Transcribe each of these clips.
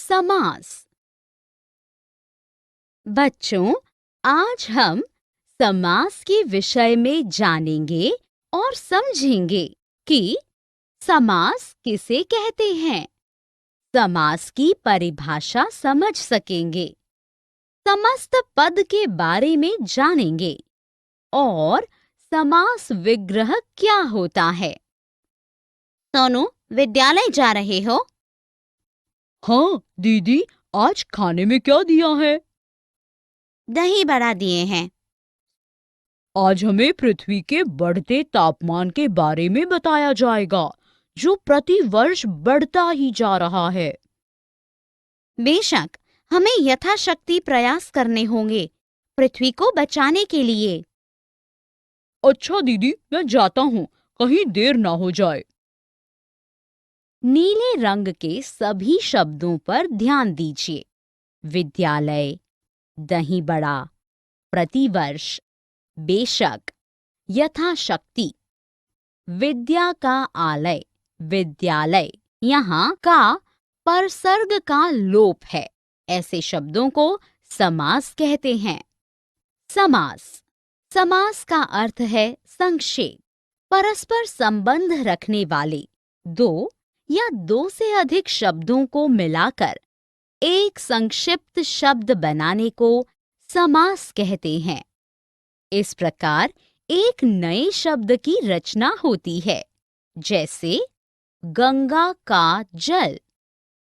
समास। बच्चों, आज हम समास के विषय में जानेंगे और समझेंगे कि समास किसे कहते हैं। समास की परिभाषा समझ सकेंगे, समस्त पद के बारे में जानेंगे और समास विग्रह क्या होता है। सोनू, विद्यालय जा रहे हो? हाँ दीदी, आज खाने में क्या दिया है? दही बड़ा दिए हैं। आज हमें पृथ्वी के बढ़ते तापमान के बारे में बताया जाएगा, जो प्रति वर्ष बढ़ता ही जा रहा है। बेशक, हमें यथाशक्ति प्रयास करने होंगे पृथ्वी को बचाने के लिए। अच्छा दीदी, मैं जाता हूँ, कहीं देर ना हो जाए। नीले रंग के सभी शब्दों पर ध्यान दीजिए। विद्यालय, दही बड़ा, प्रतिवर्ष, बेशक, यथाशक्ति। विद्या का आलय, विद्यालय, यहाँ का परसर्ग का लोप है। ऐसे शब्दों को समास कहते हैं। समास। समास का अर्थ है संक्षेप, परस्पर संबंध रखने वाले दो या दो से अधिक शब्दों को मिलाकर एक संक्षिप्त शब्द बनाने को समास कहते हैं। इस प्रकार एक नए शब्द की रचना होती है, जैसे गंगा का जल,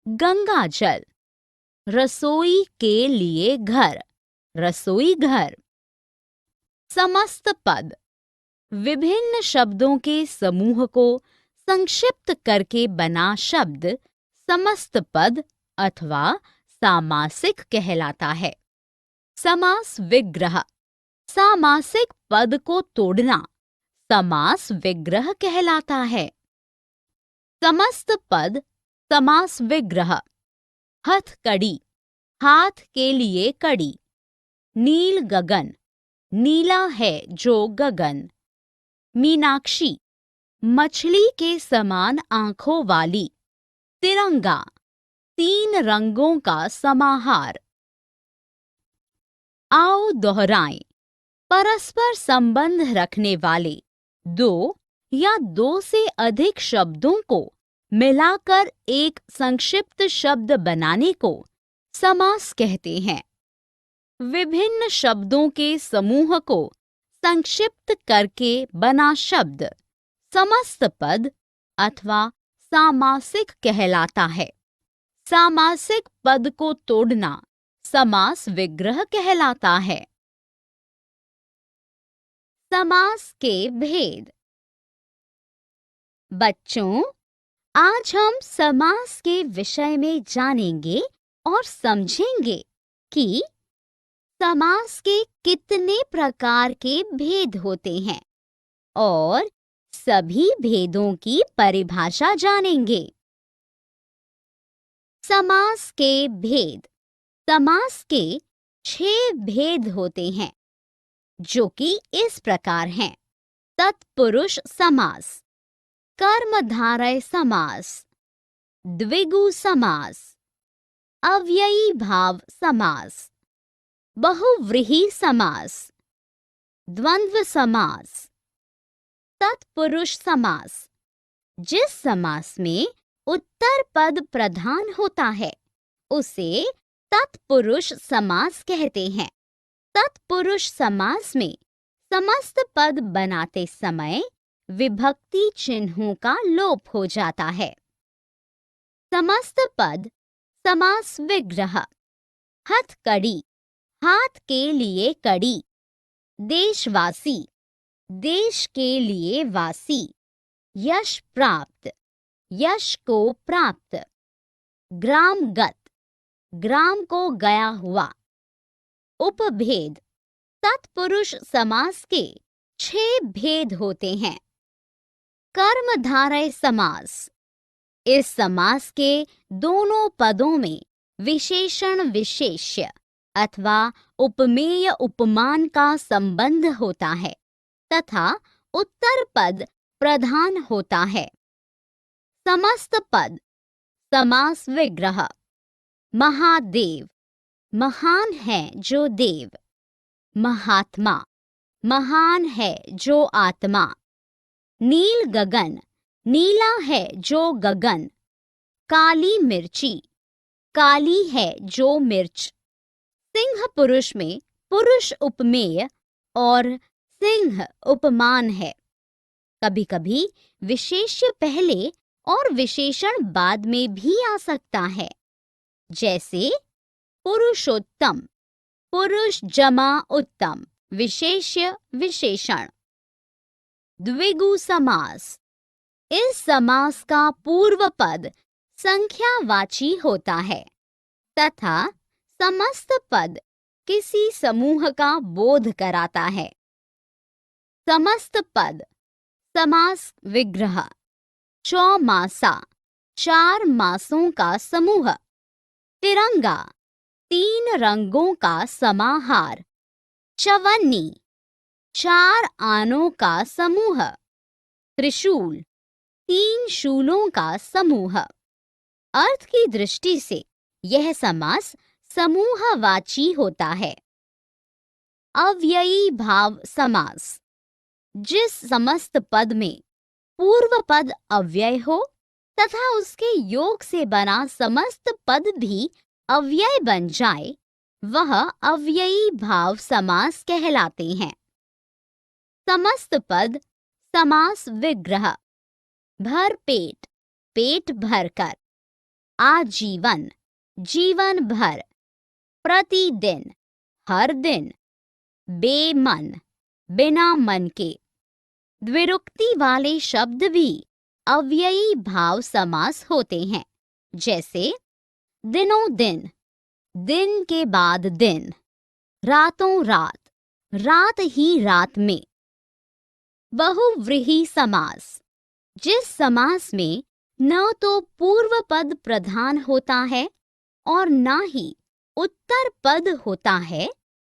गंगा जल। रसोई के लिए घर, रसोई घर। समस्त पद, विभिन्न शब्दों के समूह को संक्षिप्त करके बना शब्द समस्त पद अथवा सामासिक कहलाता है। समास विग्रह, सामासिक पद को तोड़ना समास विग्रह कहलाता है। समस्त पद समास विग्रह। हथकड़ी, हाथ के लिए कड़ी। नील गगन, नीला है जो गगन। मीनाक्षी, मछली के समान आंखों वाली। तिरंगा, तीन रंगों का समाहार। आओ दोहराएं, परस्पर संबंध रखने वाले दो या दो से अधिक शब्दों को मिलाकर एक संक्षिप्त शब्द बनाने को समास कहते हैं। विभिन्न शब्दों के समूह को संक्षिप्त करके बना शब्द समस्त पद अथवा सामासिक कहलाता है। सामासिक पद को तोड़ना समास विग्रह कहलाता है। समास के भेद। बच्चों, आज हम समास के विषय में जानेंगे और समझेंगे कि समास के कितने प्रकार के भेद होते हैं और सभी भेदों की परिभाषा जानेंगे। समास के भेद। समास के 6 भेद होते हैं, जो कि इस प्रकार हैं। तत्पुरुष समास, कर्मधारय समास, द्विगु समास, अव्ययी भाव समास, बहुव्रीहि समास, द्वंद्व समास। तत्पुरुष समास, जिस समास में उत्तर पद प्रधान होता है उसे तत्पुरुष समास कहते हैं। तत्पुरुष समास में समस्त पद बनाते समय विभक्ति चिन्हों का लोप हो जाता है। समस्त पद समास विग्रह। हथकड़ी, हाथ के लिए कड़ी। देशवासी, देश के लिए वासी। यश प्राप्त, यश को प्राप्त। ग्रामगत, ग्राम को गया हुआ। उपभेद। तत्पुरुष समास के 6 भेद होते हैं। कर्मधारय समास, इस समास के दोनों पदों में विशेषण विशेष्य अथवा उपमेय उपमान का संबंध होता है तथा उत्तर पद प्रधान होता है। समस्त पद समास विग्रह। महादेव, महान है जो देव। महात्मा, महान है जो आत्मा। नील गगन, नीला है जो गगन। काली मिर्ची, काली है जो मिर्च। सिंह पुरुष में पुरुष उपमेय और सिंह उपमान है। कभी कभी विशेष्य पहले और विशेषण बाद में भी आ सकता है, जैसे पुरुषोत्तम, पुरुष जमा उत्तम, विशेष्य विशेषण। द्विगु समास, इस समास का पूर्व पद संख्यावाची होता है तथा समस्त पद किसी समूह का बोध कराता है। समस्त पद, समास विग्रह। चौमासा, 4 मासों का समूह। तिरंगा, 3 रंगों का समाहार। चवन्नी, 4 आनों का समूह। त्रिशूल, 3 शूलों का समूह। अर्थ की दृष्टि से यह समास समूहवाची होता है। अव्ययी भाव समास, जिस समस्त पद में पूर्व पद अव्यय हो तथा उसके योग से बना समस्त पद भी अव्यय बन जाए, वह अव्ययी भाव समास कहलाते हैं। समस्त पद, समास विग्रह। भर पेट, पेट भरकर। आजीवन, जीवन भर। प्रतिदिन, हर दिन। बेमन, बिना मन के। द्विरुक्ति वाले शब्द भी अव्ययी भाव समास होते हैं, जैसे दिनों दिन, दिन के बाद दिन। रातों रात, रात ही रात में। बहुव्रीहि समास, जिस समास में न तो पूर्व पद प्रधान होता है और न ही उत्तर पद होता है,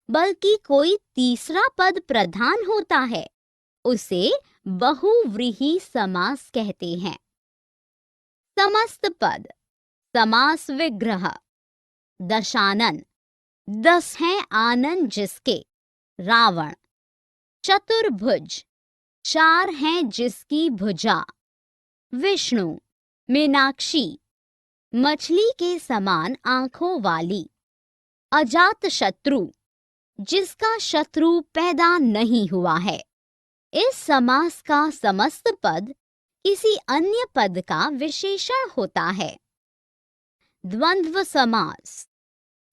बल्कि कोई तीसरा पद प्रधान होता है, उसे बहुव्रीहि समास कहते हैं। समस्त पद, समास विग्रह। दशानन, 10 हैं आनन जिसके। रावण। चतुर्भुज, 4 हैं जिसकी भुजा। विष्णु, मीनाक्षी, मछली के समान आंखों वाली। अजात शत्रु, जिसका शत्रु पैदा नहीं हुआ है। इस समास का समस्त पद किसी अन्य पद का विशेषण होता है। द्वंद्व समास,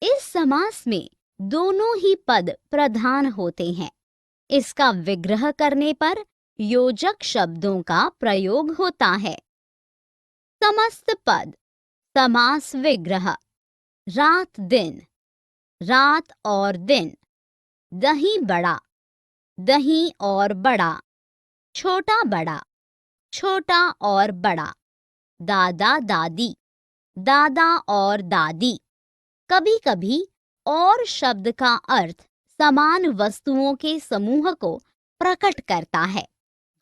इस समास में दोनों ही पद प्रधान होते हैं। इसका विग्रह करने पर योजक शब्दों का प्रयोग होता है। समस्त पद, समास विग्रह। रात दिन, रात और दिन। दही बड़ा, दही और बड़ा। छोटा बड़ा, छोटा और बड़ा। दादा दादी, दादा और दादी। कभी कभी और शब्द का अर्थ समान वस्तुओं के समूह को प्रकट करता है,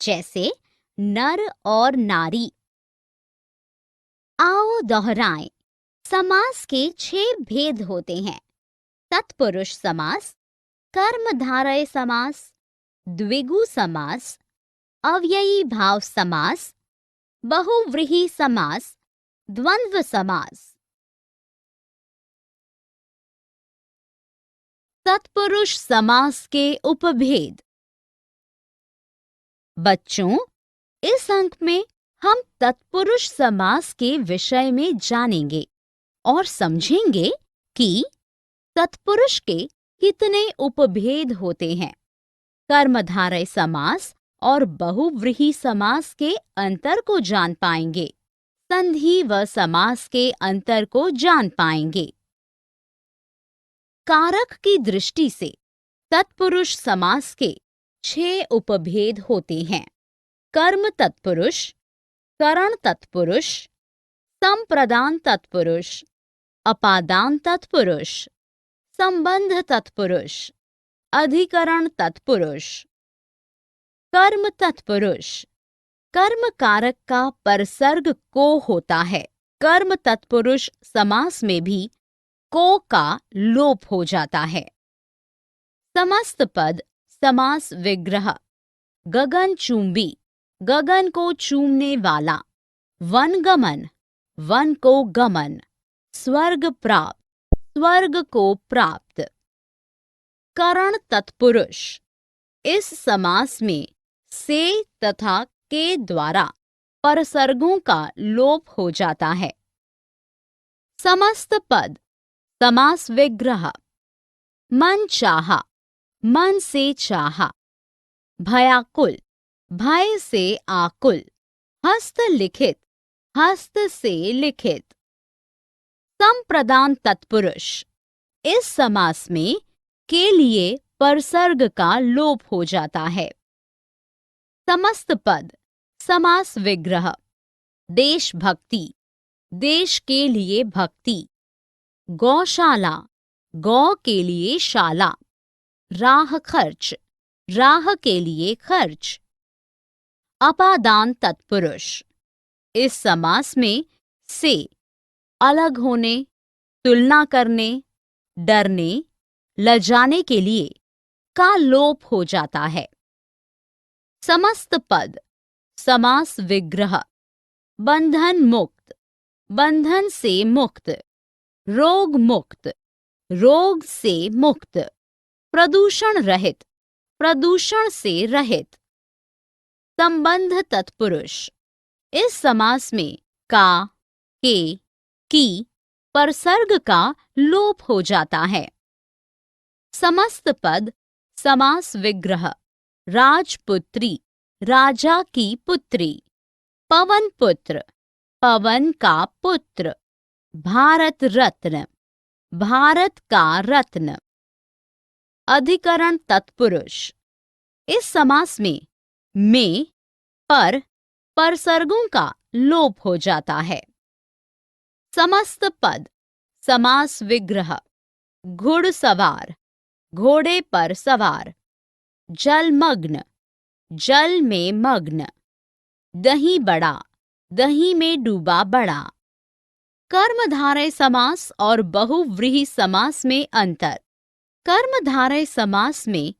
जैसे नर और नारी। आओ दोहराएं। समास के 6 भेद होते हैं। तत्पुरुष समास, कर्मधारय समास, द्विगु समास, अव्ययी भाव समास, बहुव्रीहि समास, द्वंद्व समास। तत्पुरुष समास के उपभेद। बच्चों, इस अंक में हम तत्पुरुष समास के विषय में जानेंगे और समझेंगे कि तत्पुरुष के कितने उपभेद होते हैं। कर्मधारय समास और बहुव्रीहि समास के अंतर को जान पाएंगे। संधि व समास के अंतर को जान पाएंगे। कारक की दृष्टि से तत्पुरुष समास के 6 उपभेद होते हैं। कर्म तत्पुरुष, करण तत्पुरुष, संप्रदान तत्पुरुष, अपादान तत्पुरुष, संबंध तत्पुरुष, अधिकरण तत्पुरुष। कर्म तत्पुरुष, कर्म कारक का परसर्ग को होता है। कर्म तत्पुरुष समास में भी को का लोप हो जाता है। समस्त पद समास विग्रह। गगन चुंबी, गगन को चूमने वाला। वनगमन, वन को गमन। स्वर्ग प्राप्त, स्वर्ग को प्राप्त। करण तत्पुरुष। इस समास में से तथा के द्वारा परसर्गों का लोप हो जाता है। समस्त पद समास विग्रह। मन चाहा, मन से चाहा। भयाकुल, भय से आकुल। हस्त लिखित, हस्त से लिखित। संप्रदान तत्पुरुष। इस समास में के लिए परसर्ग का लोप हो जाता है। समस्त पद समास विग्रह। देशभक्ति, देश के लिए भक्ति। गौशाला, गौ के लिए शाला। राह खर्च, राह के लिए खर्च। अपादान तत्पुरुष। इस समास में से अलग होने, तुलना करने, डरने, लजाने के लिए का लोप हो जाता है। समस्त पद समास विग्रह। बंधन मुक्त, बंधन से मुक्त। रोग मुक्त, रोग से मुक्त। प्रदूषण रहित, प्रदूषण से रहित। संबंध तत्पुरुष। इस समास में का, के, की परसर्ग का लोप हो जाता है। समस्त पद समास विग्रह। राजपुत्री, राजा की पुत्री। पवन पुत्र, पवन का पुत्र। भारत रत्न, भारत का रत्न। अधिकरण तत्पुरुष। इस समास में पर परसर्गों का लोप हो जाता है। समस्त पद समास विग्रह। घुड़सवार, घोड़े पर सवार। जलमग्न, जल में मग्न। दही बड़ा, दही में डूबा बड़ा। कर्मधारय समास और बहुव्रीहि समास में अंतर। कर्मधारय समास में